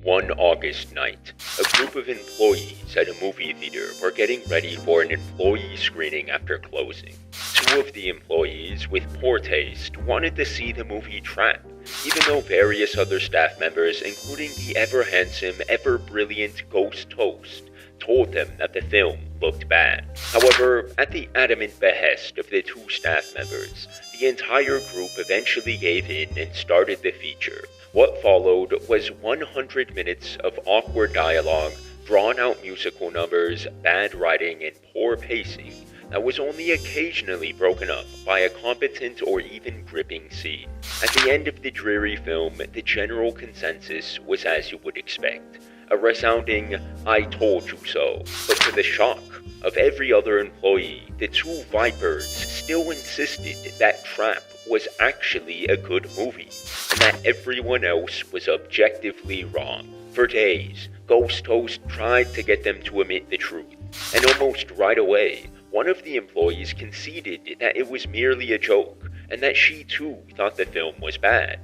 One August night, a group of employees at a movie theater were getting ready for an employee screening after closing. Two of the employees, with poor taste, wanted to see the movie Trap, even though various other staff members, including the ever-handsome, ever-brilliant Ghost Toast, told them that the film looked bad. However, at the adamant behest of the two staff members, the entire group eventually gave in and started the feature. What followed was 100 minutes of awkward dialogue, drawn-out musical numbers, bad writing, and poor pacing that was only occasionally broken up by a competent or even gripping scene. At the end of the dreary film, the general consensus was as you would expect. A resounding, "I told you so," but to the shock of every other employee, the two Vipers still insisted that Trap was actually a good movie, and that everyone else was objectively wrong. For days, Ghost Toast tried to get them to admit the truth, and almost right away, one of the employees conceded that it was merely a joke, and that she too thought the film was bad.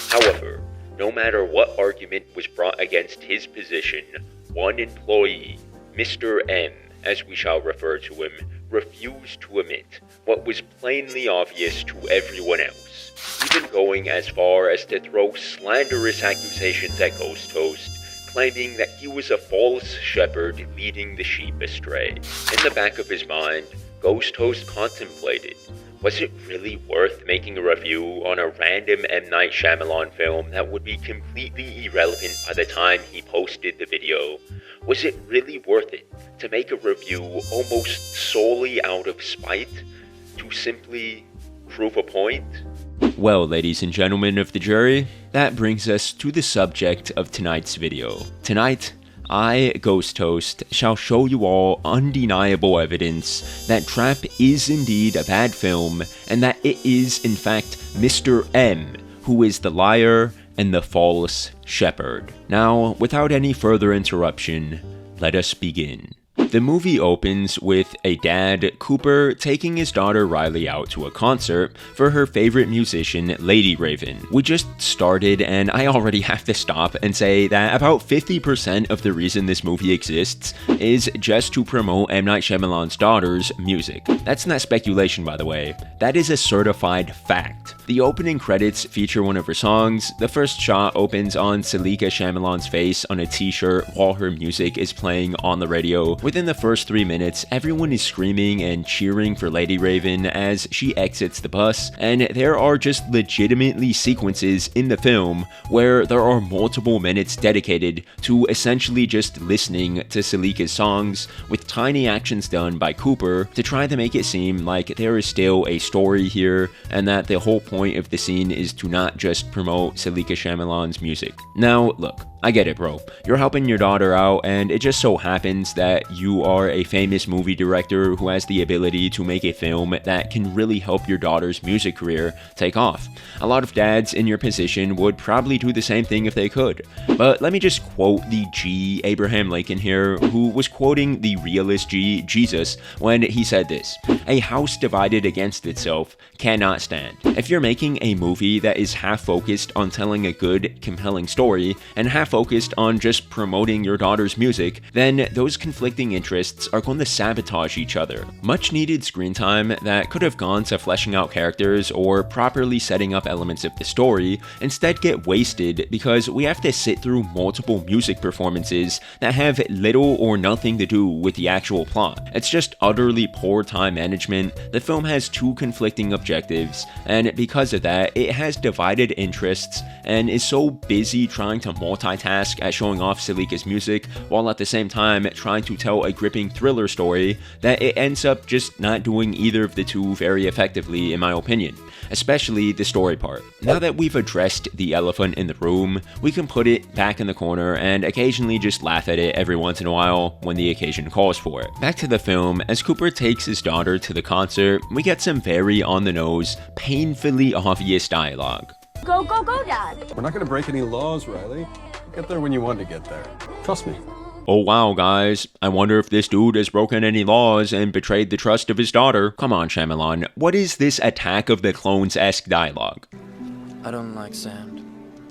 However, no matter what argument was brought against his position, one employee, Mr. M, as we shall refer to him, refused to admit what was plainly obvious to everyone else, even going as far as to throw slanderous accusations at Ghost Toast, claiming that he was a false shepherd leading the sheep astray. In the back of his mind, Ghost Toast contemplated, was it really worth making a review on a random M. Night Shyamalan film that would be completely irrelevant by the time he posted the video? Was it really worth it to make a review almost solely out of spite, to simply prove a point? Well, ladies and gentlemen of the jury, that brings us to the subject of tonight's video. Tonight, I, Ghost Toast, shall show you all undeniable evidence that Trap is indeed a bad film, and that it is, in fact, Mr. M, who is the liar and the false shepherd. Now, without any further interruption, let us begin. The movie opens with a dad, Cooper, taking his daughter Riley out to a concert for her favorite musician, Lady Raven. We just started and I already have to stop and say that about 50% of the reason this movie exists is just to promote M. Night Shyamalan's daughter's music. That's not speculation, by the way. That is a certified fact. The opening credits feature one of her songs. The first shot opens on Salika Shyamalan's face on a t-shirt while her music is playing on the radio. Within the first 3 minutes, everyone is screaming and cheering for Lady Raven as she exits the bus, and there are just legitimately sequences in the film where there are multiple minutes dedicated to essentially just listening to Salika's songs, with tiny actions done by Cooper to try to make it seem like there is still a story here, and that the whole point of the scene is to not just promote Salika Shyamalan's music. Now, look, I get it, bro. You're helping your daughter out, and it just so happens that you are a famous movie director who has the ability to make a film that can really help your daughter's music career take off. A lot of dads in your position would probably do the same thing if they could. But let me just quote the G, Abraham Lincoln here, who was quoting the realist G, Jesus, when he said this: "A house divided against itself cannot stand." If you're making a movie that is half focused on telling a good, compelling story, and half focused on just promoting your daughter's music, then those conflicting interests are going to sabotage each other. Much needed screen time that could have gone to fleshing out characters or properly setting up elements of the story instead get wasted because we have to sit through multiple music performances that have little or nothing to do with the actual plot. It's just utterly poor time management. The film has two conflicting objectives, and because of that, it has divided interests and is so busy trying to multitask at showing off Salika's music while at the same time trying to tell a gripping thriller story that it ends up just not doing either of the two very effectively, in my opinion, especially the story part. Now that we've addressed the elephant in the room, we can put it back in the corner and occasionally just laugh at it every once in a while when the occasion calls for it. Back to the film, as Cooper takes his daughter to the concert, we get some very on-the-nose, painfully obvious dialogue. Go, go, go, Dad! We're not gonna break any laws, Riley. Get there when you want to get there. Trust me. Oh wow, guys, I wonder if this dude has broken any laws and betrayed the trust of his daughter. Come on, Shyamalan, what is this Attack of the Clones-esque dialogue? I don't like sand.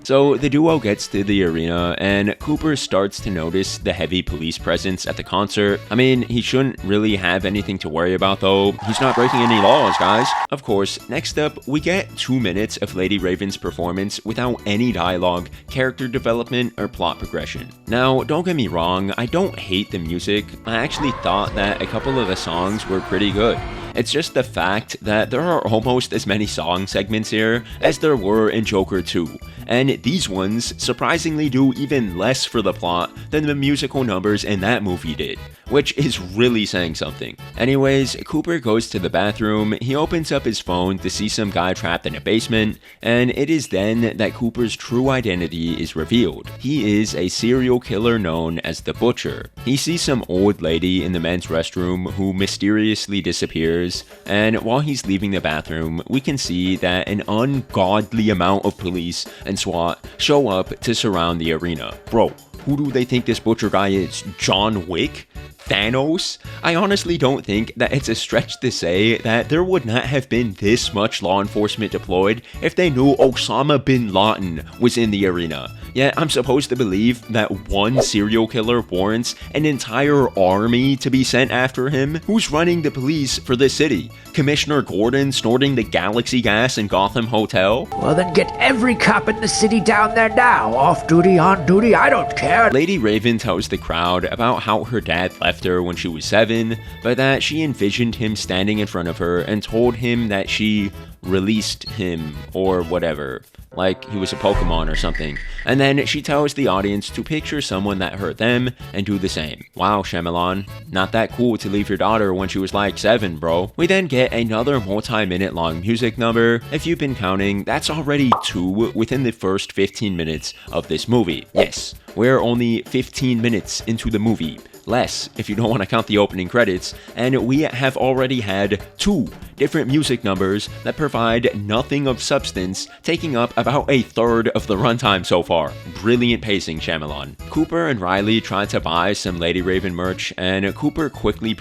So the duo gets to the arena, and Cooper starts to notice the heavy police presence at the concert. I mean, he shouldn't really have anything to worry about though. He's not breaking any laws, guys. Of course, next up, we get 2 minutes of Lady Raven's performance without any dialogue, character development, or plot progression. Now, don't get me wrong, I don't hate the music. I actually thought that a couple of the songs were pretty good. It's just the fact that there are almost as many song segments here as there were in Joker 2, and these ones surprisingly do even less for the plot than the musical numbers in that movie did, which is really saying something. Anyways, Cooper goes to the bathroom, he opens up his phone to see some guy trapped in a basement, and it is then that Cooper's true identity is revealed. He is a serial killer known as the Butcher. He sees some old lady in the men's restroom who mysteriously disappears, and while he's leaving the bathroom, we can see that an ungodly amount of police and SWAT show up to surround the arena. Bro, who do they think this Butcher guy is? John Wick? Thanos? I honestly don't think that it's a stretch to say that there would not have been this much law enforcement deployed if they knew Osama bin Laden was in the arena. Yet I'm supposed to believe that one serial killer warrants an entire army to be sent after him? Who's running the police for this city? Commissioner Gordon snorting the galaxy gas in Gotham Hotel? Well, then get every cop in the city down there now. Off duty, on duty, I don't care. Lady Raven tells the crowd about how her dad left her when she was 7, but that she envisioned him standing in front of her and told him that she released him or whatever, like he was a Pokemon or something. And then she tells the audience to picture someone that hurt them and do the same. Wow, Shyamalan, not that cool to leave your daughter when she was like 7, bro. We then get another multi-minute long music number. If you've been counting, that's already 2 within the first 15 minutes of this movie. Yes, we're only 15 minutes into the movie. Less if you don't want to count the opening credits, and we have already had 2 different music numbers that provide nothing of substance, taking up about a third of the runtime so far. Brilliant pacing, Shyamalan. Cooper and Riley try to buy some Lady Raven merch, and Cooper quickly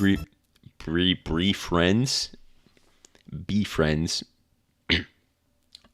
befriends.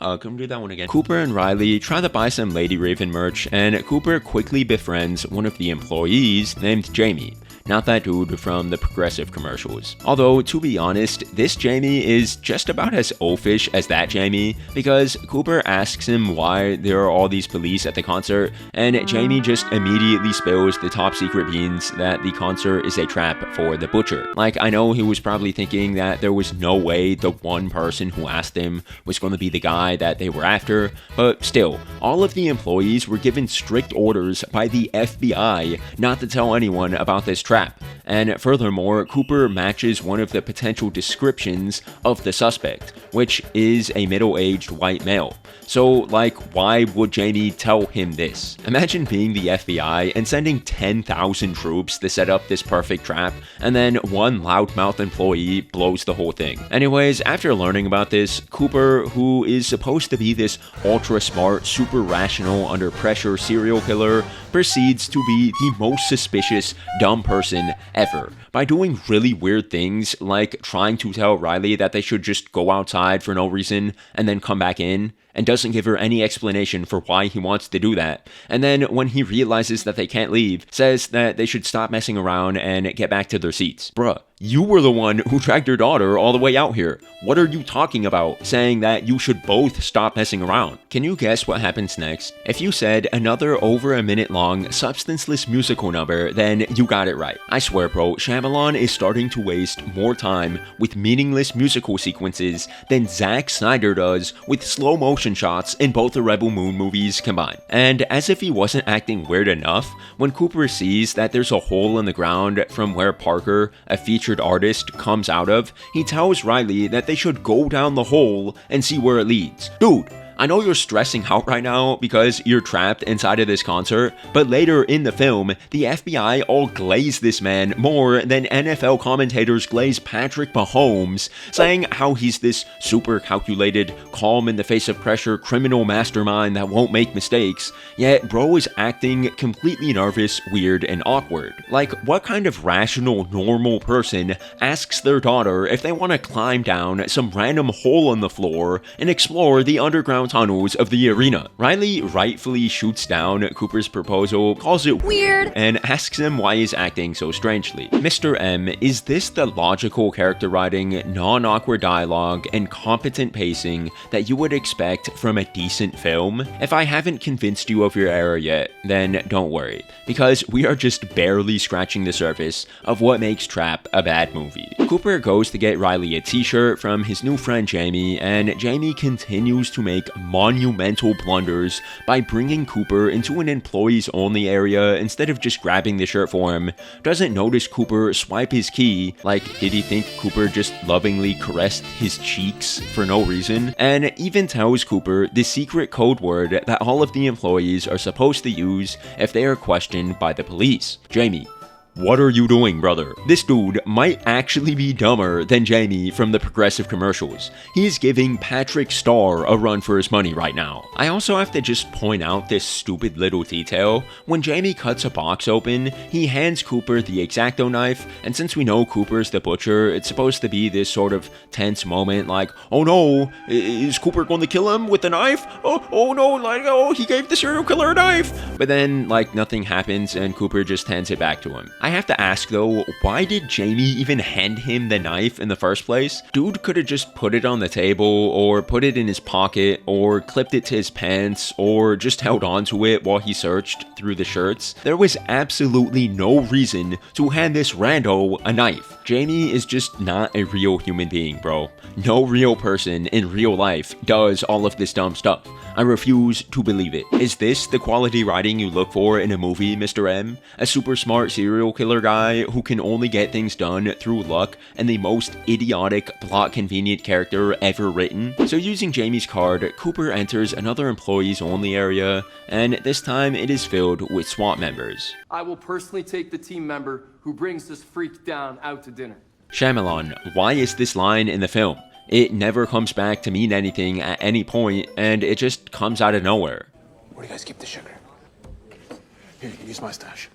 Come do that one again. Cooper and Riley try to buy some Lady Raven merch, and Cooper quickly befriends one of the employees named Jamie. Not that dude from the Progressive commercials. Although, to be honest, this Jamie is just about as oafish as that Jamie, because Cooper asks him why there are all these police at the concert, and Jamie just immediately spills the top secret beans that the concert is a trap for the Butcher. Like, I know he was probably thinking that there was no way the one person who asked him was going to be the guy that they were after, but still, all of the employees were given strict orders by the FBI not to tell anyone about this trap. And furthermore, Cooper matches one of the potential descriptions of the suspect, which is a middle-aged white male. So, like, why would Jamie tell him this? Imagine being the FBI and sending 10,000 troops to set up this perfect trap, and then one loudmouth employee blows the whole thing. Anyways, after learning about this, Cooper, who is supposed to be this ultra-smart, super rational, under pressure serial killer, proceeds to be the most suspicious, dumb person ever by doing really weird things like trying to tell Riley that they should just go outside for no reason and then come back in, and doesn't give her any explanation for why he wants to do that. And then when he realizes that they can't leave, says that they should stop messing around and get back to their seats. Bruh, you were the one who dragged your daughter all the way out here. What are you talking about, saying that you should both stop messing around? Can you guess what happens next? If you said another over a minute long, substanceless musical number, then you got it right. I swear, bro, Shyamalan is starting to waste more time with meaningless musical sequences than Zack Snyder does with slow motion shots in both the Rebel Moon movies combined. And as if he wasn't acting weird enough, when Cooper sees that there's a hole in the ground from where Parker, a featured artist, comes out of, he tells Riley that they should go down the hole and see where it leads. Dude, I know you're stressing out right now because you're trapped inside of this concert, but later in the film, the FBI all glaze this man more than NFL commentators glaze Patrick Mahomes, saying how he's this super calculated, calm in the face of pressure criminal mastermind that won't make mistakes, yet bro is acting completely nervous, weird, and awkward. Like, what kind of rational, normal person asks their daughter if they want to climb down some random hole in the floor and explore the underground tunnels of the arena. Riley rightfully shoots down Cooper's proposal, calls it weird, and asks him why he's acting so strangely. Mr. M, is this the logical character writing, non-awkward dialogue, and competent pacing that you would expect from a decent film? If I haven't convinced you of your error yet, then don't worry, because we are just barely scratching the surface of what makes Trap a bad movie. Cooper goes to get Riley a t-shirt from his new friend Jamie, and Jamie continues to make monumental blunders by bringing Cooper into an employees only area instead of just grabbing the shirt for him, doesn't notice Cooper swipe his key, like did he think Cooper just lovingly caressed his cheeks for no reason, and even tells Cooper the secret code word that all of the employees are supposed to use if they are questioned by the police. Jamie, what are you doing, brother? This dude might actually be dumber than Jamie from the Progressive commercials. He's giving Patrick Star a run for his money right now. I also have to just point out this stupid little detail. When Jamie cuts a box open, he hands Cooper the X-Acto knife, and since we know Cooper's the butcher, it's supposed to be this sort of tense moment like, oh no, is Cooper going to kill him with the knife? Oh no, like, oh, he gave the serial killer a knife. But then, like, nothing happens and Cooper just hands it back to him. I have to ask though, why did Jamie even hand him the knife in the first place? Dude could have just put it on the table, or put it in his pocket, or clipped it to his pants, or just held onto it while he searched through the shirts. There was absolutely no reason to hand this rando a knife. Jamie is just not a real human being, bro. No real person in real life does all of this dumb stuff. I refuse to believe it. Is this the quality writing you look for in a movie, Mr. M? A super smart serial killer guy who can only get things done through luck and the most idiotic, plot-convenient character ever written? So using Jamie's card, Cooper enters another employees-only area, and this time it is filled with SWAT members. I will personally take the team member who brings this freak down out to dinner. Shyamalan, why is this line in the film? It never comes back to mean anything at any point, and it just comes out of nowhere. Where do you guys keep the sugar? Here, you can use my stash.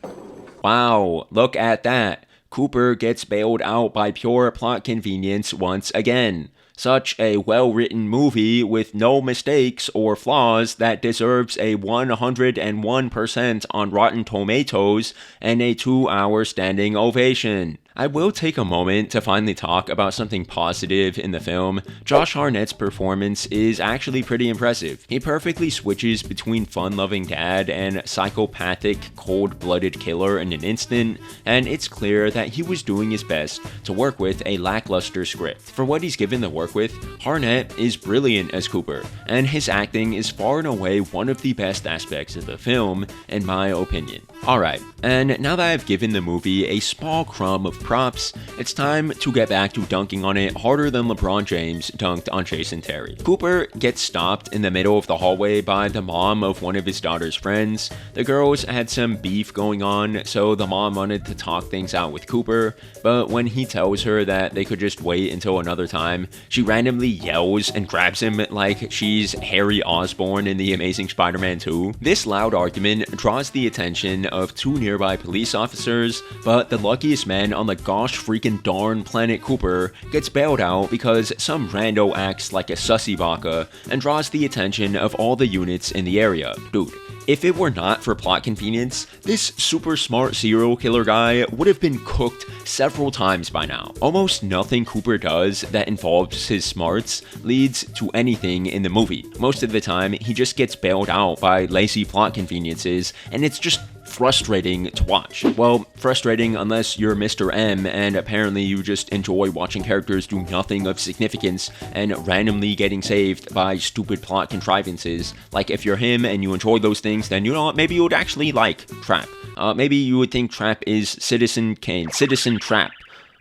Wow, look at that. Cooper gets bailed out by pure plot convenience once again. Such a well-written movie with no mistakes or flaws that deserves a 101% on Rotten Tomatoes and a 2-hour standing ovation. I will take a moment to finally talk about something positive in the film. Josh Hartnett's performance is actually pretty impressive. He perfectly switches between fun-loving dad and psychopathic, cold-blooded killer in an instant, and it's clear that he was doing his best to work with a lackluster script. For what he's given to work with, Hartnett is brilliant as Cooper, and his acting is far and away one of the best aspects of the film, in my opinion. Alright, and now that I've given the movie a small crumb of props, it's time to get back to dunking on it harder than LeBron James dunked on Jason Terry. Cooper gets stopped in the middle of the hallway by the mom of one of his daughter's friends. The girls had some beef going on, so the mom wanted to talk things out with Cooper, but when he tells her that they could just wait until another time, she randomly yells and grabs him like she's Harry Osborn in The Amazing Spider-Man 2. This loud argument draws the attention of two nearby police officers, but the luckiest man on the gosh freaking darn planet Cooper gets bailed out because some rando acts like a sussy baka and draws the attention of all the units in the area. Dude, if it were not for plot convenience, this super smart serial killer guy would have been cooked several times by now. Almost nothing Cooper does that involves his smarts leads to anything in the movie. Most of the time, he just gets bailed out by lazy plot conveniences, and it's just frustrating to watch. Well, frustrating unless you're Mr. M and apparently you just enjoy watching characters do nothing of significance and randomly getting saved by stupid plot contrivances. Like, if you're him and you enjoy those things, then you know what, maybe you would actually like Trap. Maybe you would think Trap is Citizen Kane, Citizen Trap,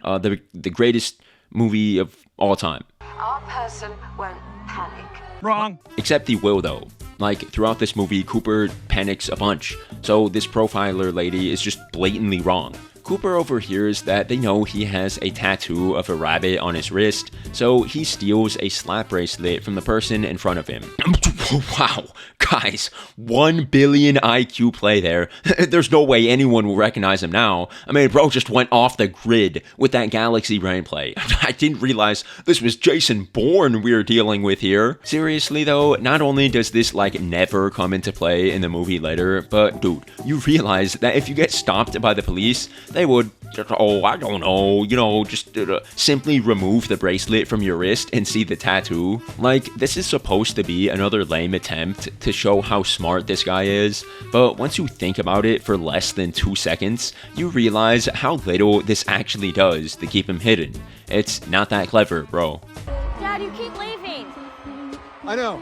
the greatest movie of all time. Our person won't panic. Wrong. Except he will though. Like, throughout this movie, Cooper panics a bunch, so this profiler lady is just blatantly wrong. Cooper overhears that they know he has a tattoo of a rabbit on his wrist, so he steals a slap bracelet from the person in front of him. Wow, guys, 1 billion IQ play there. There's no way anyone will recognize him now. I mean, bro just went off the grid with that Galaxy Brain play. I didn't realize this was Jason Bourne we were dealing with here. Seriously though, not only does this like never come into play in the movie later, but dude, you realize that if you get stopped by the police, they would, I don't know, just simply remove the bracelet from your wrist and see the tattoo. Like, this is supposed to be another lame attempt to show how smart this guy is, but once you think about it for less than 2 seconds, you realize how little this actually does to keep him hidden. It's not that clever, bro. Dad, you keep leaving. I know.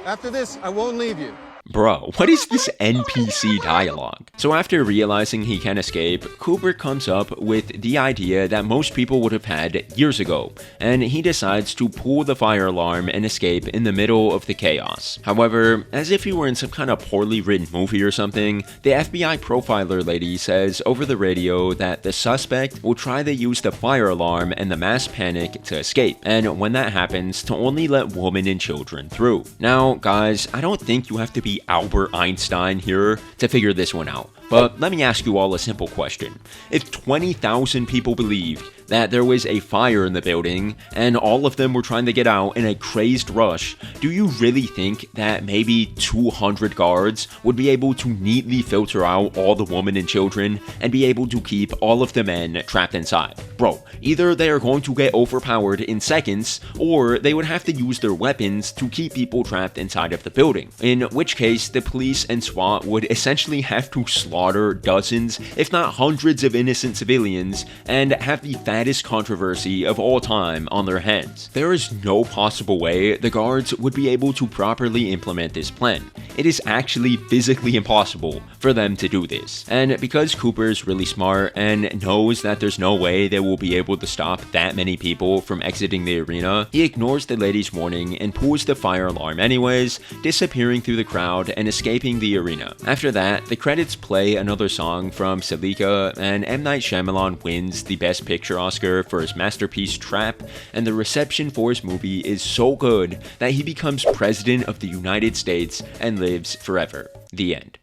After this, I won't leave you. Bro, what is this NPC dialogue? So after realizing he can escape, Cooper comes up with the idea that most people would have had years ago, and he decides to pull the fire alarm and escape in the middle of the chaos. However, as if he were in some kind of poorly written movie or something, the FBI profiler lady says over the radio that the suspect will try to use the fire alarm and the mass panic to escape, and when that happens, to only let women and children through. Now, guys, I don't think you have to be Albert Einstein here to figure this one out. But let me ask you all a simple question. If 20,000 people believed that there was a fire in the building and all of them were trying to get out in a crazed rush, do you really think that maybe 200 guards would be able to neatly filter out all the women and children and be able to keep all of the men trapped inside? Bro, either they are going to get overpowered in seconds, or they would have to use their weapons to keep people trapped inside of the building, in which case the police and SWAT would essentially have to slaughter dozens, if not hundreds of innocent civilians and have the fattest controversy of all time on their hands. There is no possible way the guards would be able to properly implement this plan. It is actually physically impossible for them to do this. And because Cooper is really smart and knows that there's no way they will be able to stop that many people from exiting the arena, he ignores the lady's warning and pulls the fire alarm anyways, disappearing through the crowd and escaping the arena. After that, the credits play another song from Selika, and M. Night Shyamalan wins the Best Picture Oscar for his masterpiece Trap, and the reception for his movie is so good that he becomes president of the United States and lives forever. The end.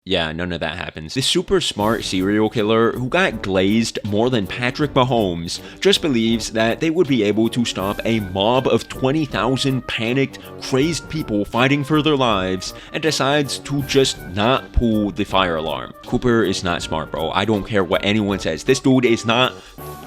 Yeah, none of that happens. This super smart serial killer who got glazed more than Patrick Mahomes just believes that they would be able to stop a mob of 20,000 panicked, crazed people fighting for their lives and decides to just not pull the fire alarm. Cooper is not smart, bro. I don't care what anyone says. This dude is not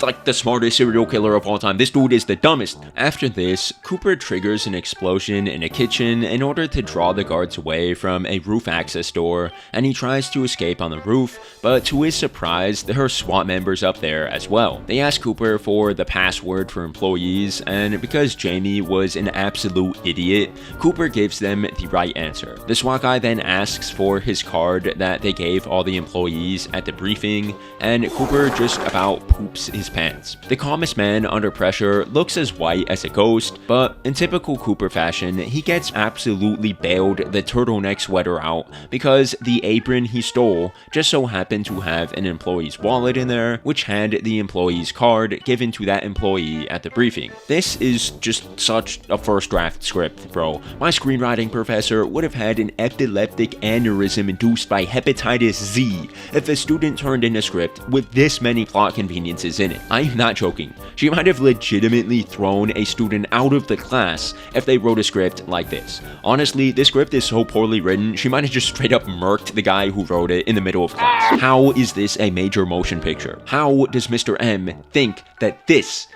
like the smartest serial killer of all time. This dude is the dumbest. After this, Cooper triggers an explosion in a kitchen in order to draw the guards away from a roof access door, and he tries to escape on the roof, but to his surprise, there are SWAT members up there as well. They ask Cooper for the password for employees, and because Jamie was an absolute idiot, Cooper gives them the right answer. The SWAT guy then asks for his card that they gave all the employees at the briefing, and Cooper just about poops his pants. The calmest man under pressure looks as white as a ghost, but in typical Cooper fashion, he gets absolutely bailed the turtleneck sweater out because the apron he stole just so happened to have an employee's wallet in there, which had the employee's card given to that employee at the briefing. This is just such a first draft script, bro. My screenwriting professor would have had an epileptic aneurysm induced by hepatitis Z if a student turned in a script with this many plot conveniences in it. I'm not joking. She might have legitimately thrown a student out of the class if they wrote a script like this. Honestly, this script is so poorly written, she might have just straight up murked the guy who wrote it in the middle of class. How is this a major motion picture? How does Mr. M think that this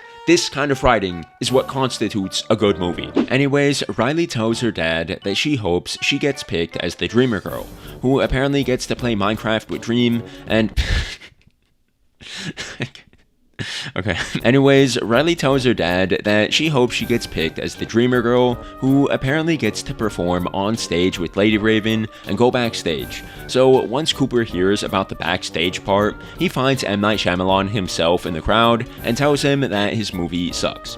kind of writing is what constitutes a good movie? Anyways, Riley tells her dad that she hopes she gets picked as the Dreamer Girl, who apparently gets to play Minecraft with Dream, and okay. Anyways, Riley tells her dad that she hopes she gets picked as the Dreamer Girl, who apparently gets to perform on stage with Lady Raven and go backstage. So once Cooper hears about the backstage part, he finds M. Night Shyamalan himself in the crowd and tells him that his movie sucks.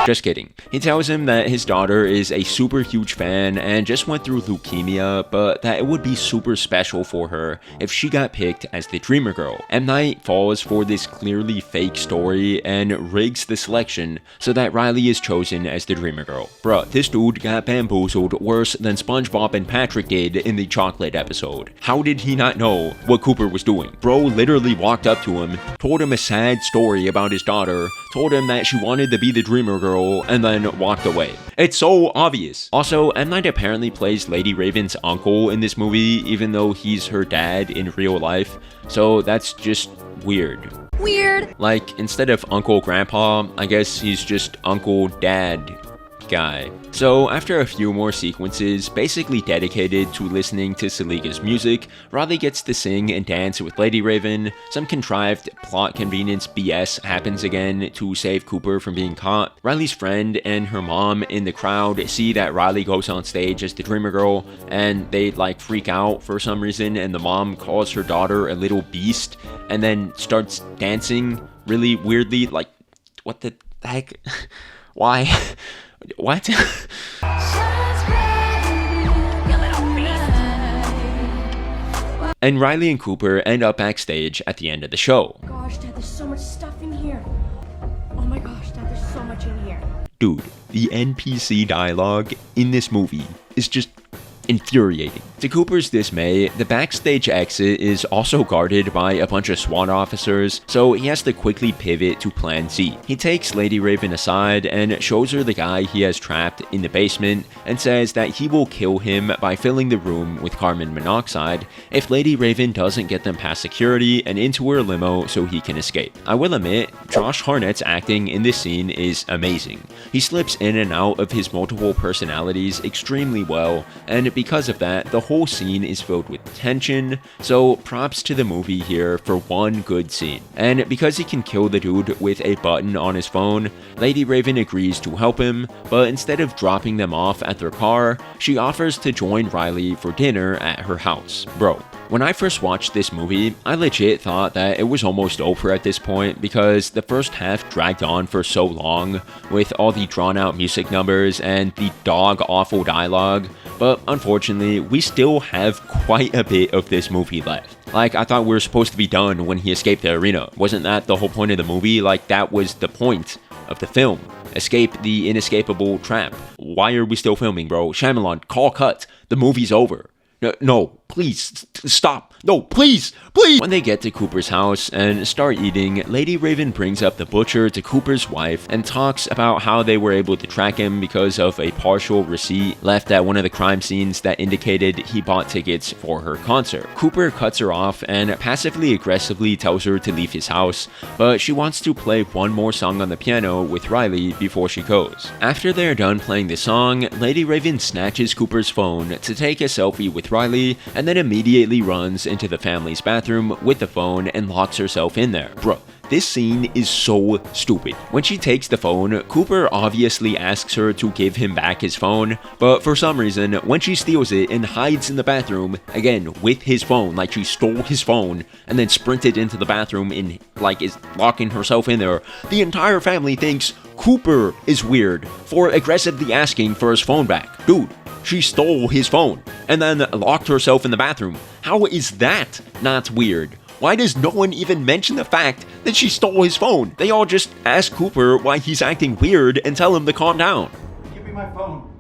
Just kidding. He tells him that his daughter is a super huge fan and just went through leukemia, but that it would be super special for her if she got picked as the Dreamer Girl. M. Night falls for this clearly fake story and rigs the selection so that Riley is chosen as the Dreamer Girl. Bruh, this dude got bamboozled worse than SpongeBob and Patrick did in the chocolate episode. How did he not know what Cooper was doing? Bro literally walked up to him, told him a sad story about his daughter, told him that she wanted to be the Dreamer Girl, and then walked away. It's so obvious. Also, M. Night apparently plays Lady Raven's uncle in this movie, even though he's her dad in real life, so that's just weird. Weird. Like, instead of Uncle Grandpa, I guess he's just Uncle Dad guy. So after a few more sequences, basically dedicated to listening to Seliga's music, Riley gets to sing and dance with Lady Raven. Some contrived plot convenience BS happens again to save Cooper from being caught. Riley's friend and her mom in the crowd see that Riley goes on stage as the Dreamer Girl, and they like freak out for some reason, and the mom calls her daughter a little beast and then starts dancing really weirdly. Like, what the heck? Why? What? And Riley and Cooper end up backstage at the end of the show. Gosh, Dad, there's so much stuff in here. Oh my gosh, Dad, there's so much in here. Dude, the NPC dialogue in this movie is just infuriating. To Cooper's dismay, the backstage exit is also guarded by a bunch of SWAT officers, so he has to quickly pivot to Plan Z. He takes Lady Raven aside and shows her the guy he has trapped in the basement and says that he will kill him by filling the room with carbon monoxide if Lady Raven doesn't get them past security and into her limo so he can escape. I will admit, Josh Hartnett's acting in this scene is amazing. He slips in and out of his multiple personalities extremely well, and because of that, the whole scene is filled with tension, so props to the movie here for one good scene. And because he can kill the dude with a button on his phone, Lady Raven agrees to help him, but instead of dropping them off at their car, she offers to join Riley for dinner at her house. Bro, when I first watched this movie, I legit thought that it was almost over at this point because the first half dragged on for so long with all the drawn out music numbers and the dog awful dialogue, but unfortunately, we still have quite a bit of this movie left. Like, I thought we were supposed to be done when he escaped the arena. Wasn't that the whole point of the movie? Like, that was the point of the film. Escape the inescapable trap. Why are we still filming, bro? Shyamalan, call cut. The movie's over. No, please, stop. No, please. When they get to Cooper's house and start eating, Lady Raven brings up the butcher to Cooper's wife and talks about how they were able to track him because of a partial receipt left at one of the crime scenes that indicated he bought tickets for her concert. Cooper cuts her off and passively aggressively tells her to leave his house, but she wants to play one more song on the piano with Riley before she goes. After they're done playing the song, Lady Raven snatches Cooper's phone to take a selfie with Riley and then immediately runs into the family's bathroom with the phone and locks herself in there. Bro, this scene is so stupid. When she takes the phone, Cooper obviously asks her to give him back his phone, but for some reason, when she steals it and hides in the bathroom, again, with his phone, like she stole his phone and then sprinted into the bathroom and like is locking herself in there, the entire family thinks Cooper is weird for aggressively asking for his phone back. Dude, she stole his phone and then locked herself in the bathroom. How is that not weird? Why does no one even mention the fact that she stole his phone? They all just ask Cooper why he's acting weird and tell him to calm down. Give me my phone.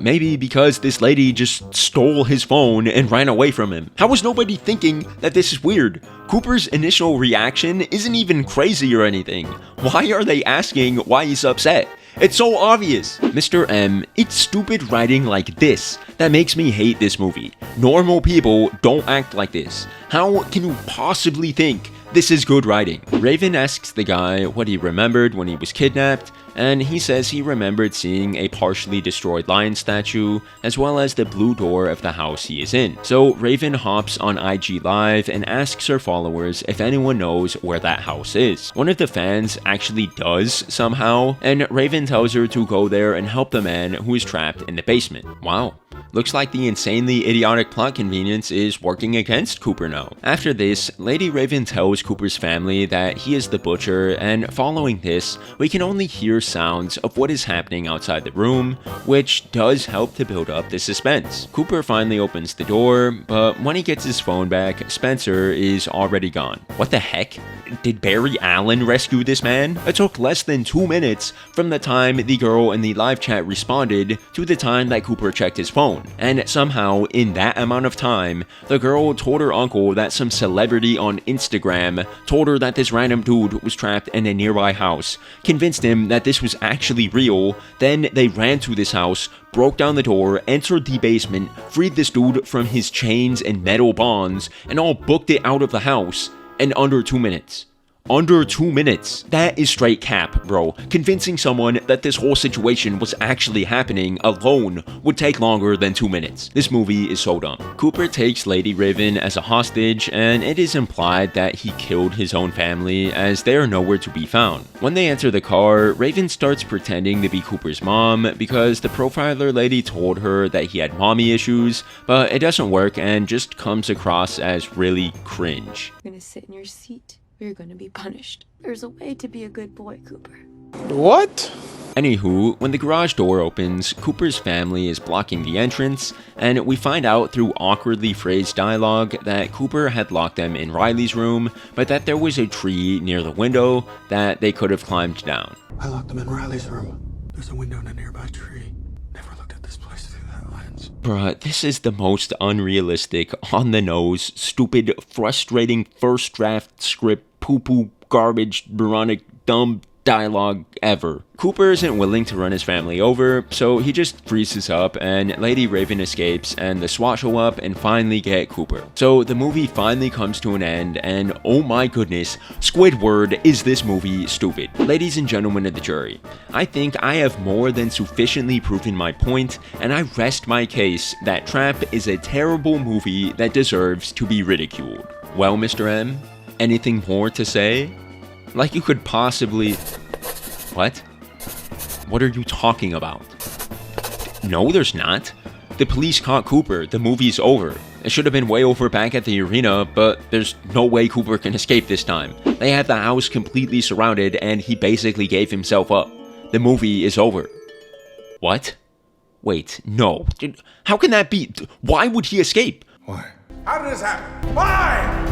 Maybe because this lady just stole his phone and ran away from him. How is nobody thinking that this is weird? Cooper's initial reaction isn't even crazy or anything. Why are they asking why he's upset? It's so obvious. Mr. M, it's stupid writing like this that makes me hate this movie. Normal people don't act like this. How can you possibly think this is good writing? Raven asks the guy what he remembered when he was kidnapped, and he says he remembered seeing a partially destroyed lion statue, as well as the blue door of the house he is in. So Raven hops on IG Live and asks her followers if anyone knows where that house is. One of the fans actually does somehow, and Raven tells her to go there and help the man who is trapped in the basement. Wow. Looks like the insanely idiotic plot convenience is working against Cooper now. After this, Lady Raven tells Cooper's family that he is the butcher, and following this, we can only hear sounds of what is happening outside the room, which does help to build up the suspense. Cooper finally opens the door, but when he gets his phone back, Spencer is already gone. What the heck? Did Barry Allen rescue this man? It took less than 2 minutes from the time the girl in the live chat responded to the time that Cooper checked his phone. And somehow, in that amount of time, the girl told her uncle that some celebrity on Instagram told her that this random dude was trapped in a nearby house, convinced him that this was actually real, then they ran to this house, broke down the door, entered the basement, freed this dude from his chains and metal bonds, and all booked it out of the house in under 2 minutes. Under 2 minutes. That is straight cap, bro. Convincing someone that this whole situation was actually happening alone would take longer than 2 minutes. This movie is so dumb. Cooper takes Lady Raven as a hostage, and it is implied that he killed his own family as they are nowhere to be found. When they enter the car, Raven starts pretending to be Cooper's mom because the profiler lady told her that he had mommy issues, but it doesn't work and just comes across as really cringe. You're gonna sit in your seat. You're gonna be punished. There's a way to be a good boy, Cooper. What? Anywho, when the garage door opens, Cooper's family is blocking the entrance, and we find out through awkwardly phrased dialogue that Cooper had locked them in Riley's room, but that there was a tree near the window that they could have climbed down. I locked them in Riley's room. There's a window in a nearby tree. Never looked at this place through that lens. Bruh, this is the most unrealistic, on-the-nose, stupid, frustrating first draft script poo-poo, garbage, moronic, dumb dialogue ever. Cooper isn't willing to run his family over, so he just freezes up and Lady Raven escapes and the SWAT show up and finally get Cooper. So the movie finally comes to an end, and oh my goodness, Squidward, is this movie stupid. Ladies and gentlemen of the jury, I think I have more than sufficiently proven my point, and I rest my case that Trap is a terrible movie that deserves to be ridiculed. Well, Mr. M, anything more to say? Like you could possibly... What? What are you talking about? No, there's not. The police caught Cooper. The movie's over. It should have been way over back at the arena, but there's no way Cooper can escape this time. They had the house completely surrounded and he basically gave himself up. The movie is over. What? Wait, no. How can that be? Why would he escape? Why? How did this happen? Why?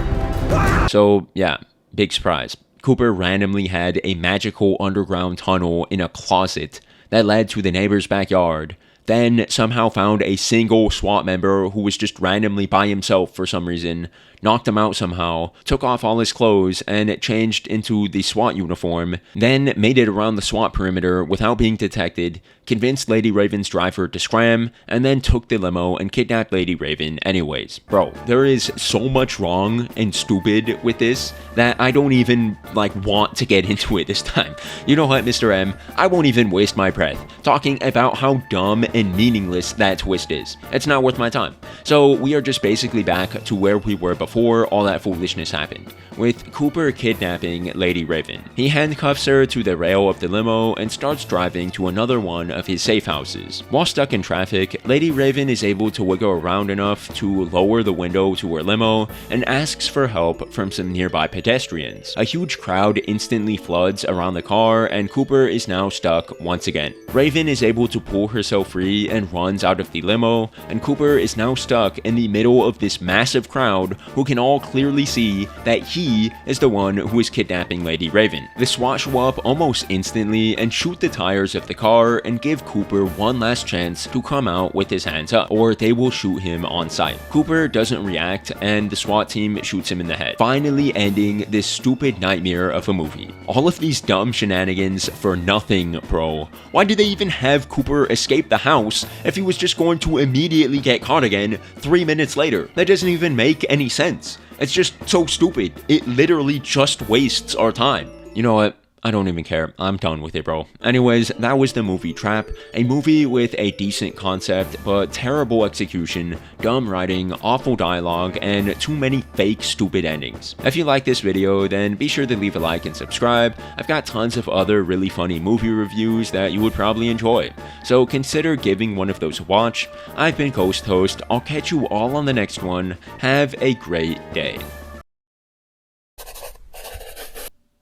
So, yeah, big surprise. Cooper randomly had a magical underground tunnel in a closet that led to the neighbor's backyard, then somehow found a single SWAT member who was just randomly by himself for some reason, knocked him out somehow, took off all his clothes and changed into the SWAT uniform, then made it around the SWAT perimeter without being detected, convinced Lady Raven's driver to scram, and then took the limo and kidnapped Lady Raven anyways. Bro, there is so much wrong and stupid with this that I don't even, want to get into it this time. You know what, Mr. M? I won't even waste my breath talking about how dumb and meaningless that twist is. It's not worth my time. So we are just basically back to where we were before all that foolishness happened, with Cooper kidnapping Lady Raven. He handcuffs her to the rail of the limo and starts driving to another one of his safe houses. While stuck in traffic, Lady Raven is able to wiggle around enough to lower the window to her limo and asks for help from some nearby pedestrians. A huge crowd instantly floods around the car and Cooper is now stuck once again. Raven is able to pull herself free and runs out of the limo, and Cooper is now stuck in the middle of this massive crowd who can all clearly see that he is the one who is kidnapping Lady Raven. The SWAT show up almost instantly and shoot the tires of the car and give Cooper one last chance to come out with his hands up, or they will shoot him on sight. Cooper doesn't react and the SWAT team shoots him in the head, finally ending this stupid nightmare of a movie. All of these dumb shenanigans for nothing, bro. Why did they even have Cooper escape the house if he was just going to immediately get caught again 3 minutes later? That doesn't even make any sense. It's just so stupid. It literally just wastes our time. You know what? I don't even care. I'm done with it, bro. Anyways, that was the movie Trap, a movie with a decent concept, but terrible execution, dumb writing, awful dialogue, and too many fake, stupid endings. If you like this video, then be sure to leave a like and subscribe. I've got tons of other really funny movie reviews that you would probably enjoy, so consider giving one of those a watch. I've been Ghost Host. I'll catch you all on the next one. Have a great day.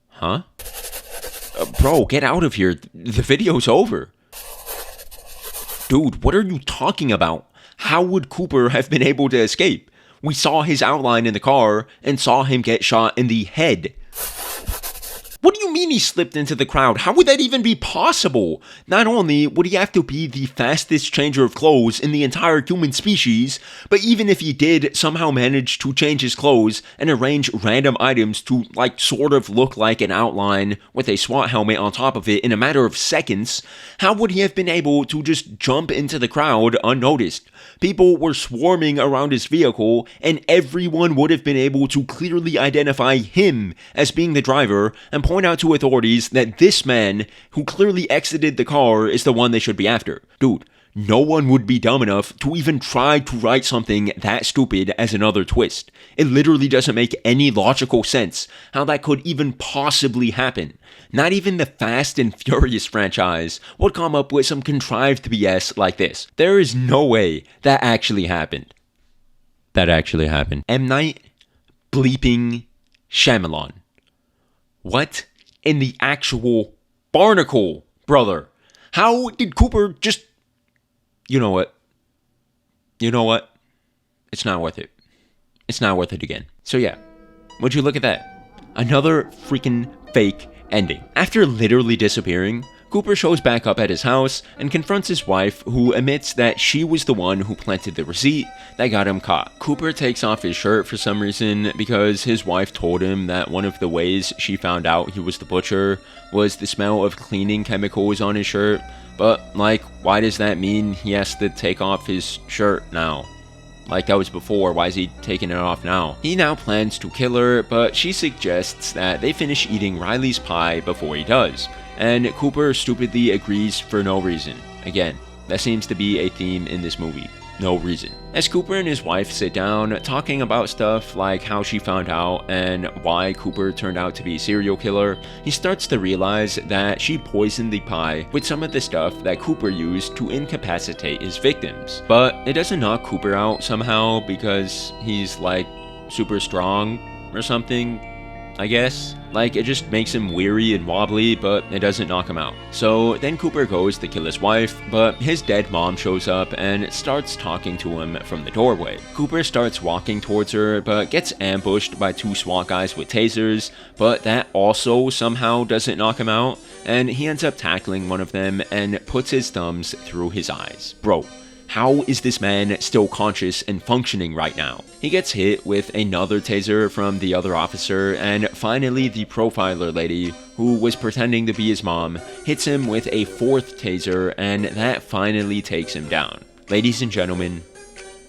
Huh? Bro, get out of here. The video's over. Dude, what are you talking about? How would Cooper have been able to escape? We saw his outline in the car and saw him get shot in the head. What do you mean he slipped into the crowd? How would that even be possible? Not only would he have to be the fastest changer of clothes in the entire human species, but even if he did somehow manage to change his clothes and arrange random items to sort of look like an outline with a SWAT helmet on top of it in a matter of seconds, how would he have been able to just jump into the crowd unnoticed? People were swarming around his vehicle, and everyone would have been able to clearly identify him as being the driver and point out to authorities that this man, who clearly exited the car, is the one they should be after. Dude, no one would be dumb enough to even try to write something that stupid as another twist. It literally doesn't make any logical sense how that could even possibly happen. Not even the Fast and Furious franchise would come up with some contrived BS like this. There is no way that actually happened. That actually happened. M. Night bleeping Shyamalan. What in the actual barnacle, brother? How did Cooper just... You know what? You know what? It's not worth it. It's not worth it again. So yeah, would you look at that? Another freaking fake ending. After literally disappearing, Cooper shows back up at his house and confronts his wife, who admits that she was the one who planted the receipt that got him caught. Cooper takes off his shirt for some reason because his wife told him that one of the ways she found out he was the butcher was the smell of cleaning chemicals on his shirt. But, why does that mean he has to take off his shirt now? That was before, why is he taking it off now? He now plans to kill her, but she suggests that they finish eating Riley's pie before he does, and Cooper stupidly agrees for no reason. Again, that seems to be a theme in this movie. No reason. As Cooper and his wife sit down, talking about stuff like how she found out and why Cooper turned out to be a serial killer, he starts to realize that she poisoned the pie with some of the stuff that Cooper used to incapacitate his victims. But it doesn't knock Cooper out somehow because he's super strong or something, I guess. It just makes him weary and wobbly, but it doesn't knock him out. So then Cooper goes to kill his wife, but his dead mom shows up and starts talking to him from the doorway. Cooper starts walking towards her, but gets ambushed by two SWAT guys with tasers, but that also somehow doesn't knock him out, and he ends up tackling one of them and puts his thumbs through his eyes. Bro, how is this man still conscious and functioning right now? He gets hit with another taser from the other officer, and finally the profiler lady, who was pretending to be his mom, hits him with a fourth taser, and that finally takes him down. Ladies and gentlemen,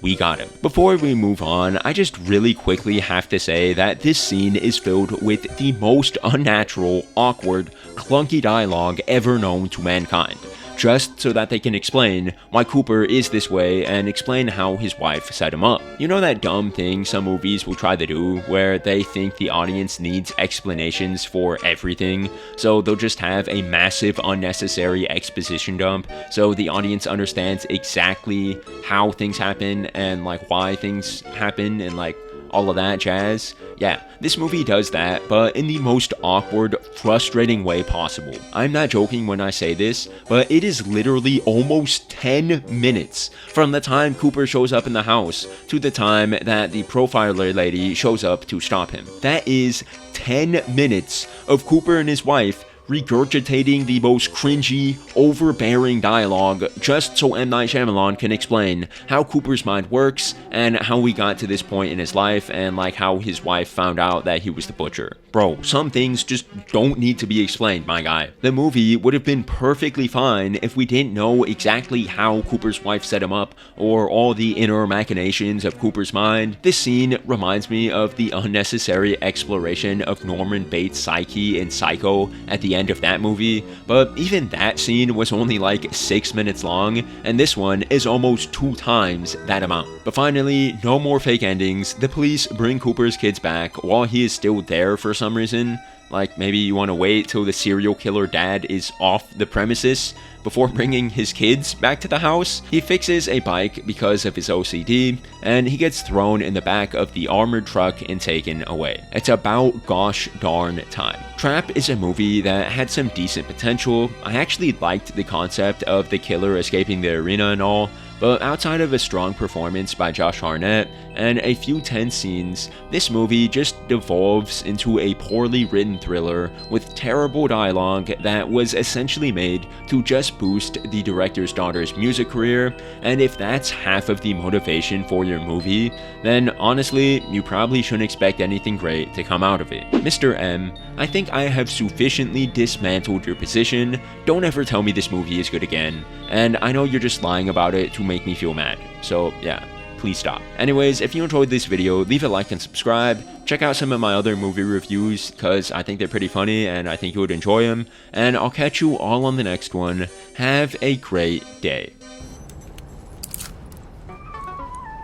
we got him. Before we move on, I just really quickly have to say that this scene is filled with the most unnatural, awkward, clunky dialogue ever known to mankind, just so that they can explain why Cooper is this way and explain how his wife set him up. You know that dumb thing some movies will try to do where they think the audience needs explanations for everything, so they'll just have a massive unnecessary exposition dump so the audience understands exactly how things happen and why things happen and all of that jazz. Yeah, this movie does that, but in the most awkward, frustrating way possible. I'm not joking when I say this, but it is literally almost 10 minutes from the time Cooper shows up in the house to the time that the profiler lady shows up to stop him. That is 10 minutes of Cooper and his wife regurgitating the most cringy, overbearing dialogue just so M. Night Shyamalan can explain how Cooper's mind works and how we got to this point in his life and how his wife found out that he was the butcher. Bro, some things just don't need to be explained, my guy. The movie would have been perfectly fine if we didn't know exactly how Cooper's wife set him up or all the inner machinations of Cooper's mind. This scene reminds me of the unnecessary exploration of Norman Bates' psyche in Psycho at the end of that movie, but even that scene was only like 6 minutes long, and this one is almost 2 times that amount. But finally, no more fake endings. The police bring Cooper's kids back while he is still there for some reason. Like, maybe you want to wait till the serial killer dad is off the premises before bringing his kids back to the house. He fixes a bike because of his OCD, and he gets thrown in the back of the armored truck and taken away. It's about gosh darn time. Trap is a movie that had some decent potential. I actually liked the concept of the killer escaping the arena and all, but outside of a strong performance by Josh Hartnett and a few tense scenes, this movie just devolves into a poorly written thriller with terrible dialogue that was essentially made to just boost the director's daughter's music career. And if that's half of the motivation for your movie, then honestly, you probably shouldn't expect anything great to come out of it. Mr. M, I think I have sufficiently dismantled your position. Don't ever tell me this movie is good again, and I know you're just lying about it to make me feel mad, so yeah, please stop. Anyways, if you enjoyed this video, leave a like and subscribe. Check out some of my other movie reviews, because I think they're pretty funny and I think you would enjoy them, and I'll catch you all on the next one. Have a great day.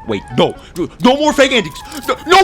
Wait, no more fake endings! No more!